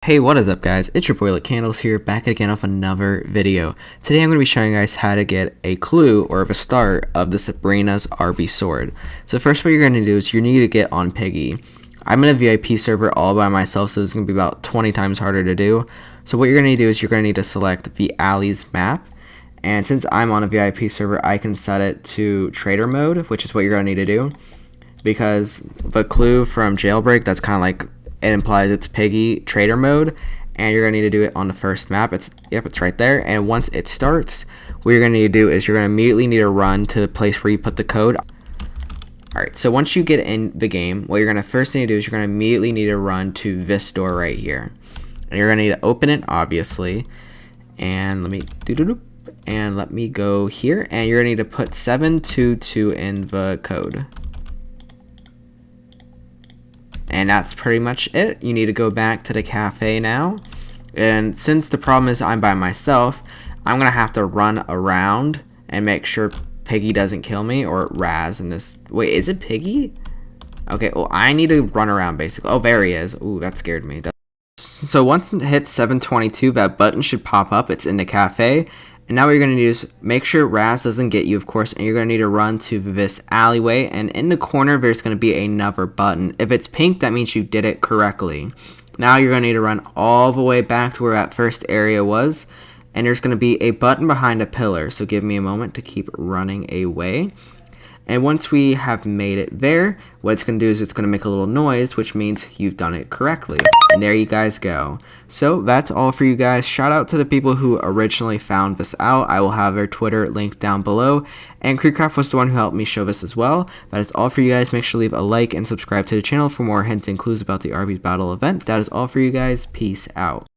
Hey, what is up guys? It's your boy Candles here, back again with another video. Today I'm going to be showing you guys how to get a clue or a start of the Sabrina's RB sword. So first what you're going to do is you need to get on Piggy. I'm in a VIP server all by myself, so it's going to be about 20 times harder to do. So what you're going to do is you're going to need to select the alley's map. And since I'm on a VIP server, I can set it to trader mode, which is what you're going to need to do. Because the clue from Jailbreak, that's kind of like, it implies it's Piggy trader mode, and you're gonna need to do it on the first map. It's right there. And once it starts, what you're gonna need to do is you're gonna immediately need to run to the place where you put the code. Alright, so once you get in the game, what you're gonna first need to do is you're gonna immediately need to run to this door right here. And you're gonna need to open it, obviously. And let me go here, and you're gonna need to put 722 in the code. And that's pretty much it. You need to go back to the cafe now. And since the problem is I'm by myself, I'm going to have to run around and make sure Piggy doesn't kill me, or Raz in this. Wait, is it Piggy? Okay, well, I need to run around basically. Oh, there he is. Ooh, that scared me. So once it hits 722, that button should pop up. It's in the cafe. And now what you're going to do is make sure Raz doesn't get you, of course, and you're going to need to run to this alleyway, and in the corner there's going to be another button. If it's pink, that means you did it correctly. Now you're going to need to run all the way back to where that first area was, and there's going to be a button behind a pillar, so give me a moment to keep running away. And once we have made it there, what it's going to do is it's going to make a little noise, which means you've done it correctly. And there you guys go. So that's all for you guys. Shout out to the people who originally found this out. I will have their Twitter linked down below. And Creekcraft was the one who helped me show this as well. That is all for you guys. Make sure to leave a like and subscribe to the channel for more hints and clues about the Arby's Battle event. That is all for you guys. Peace out.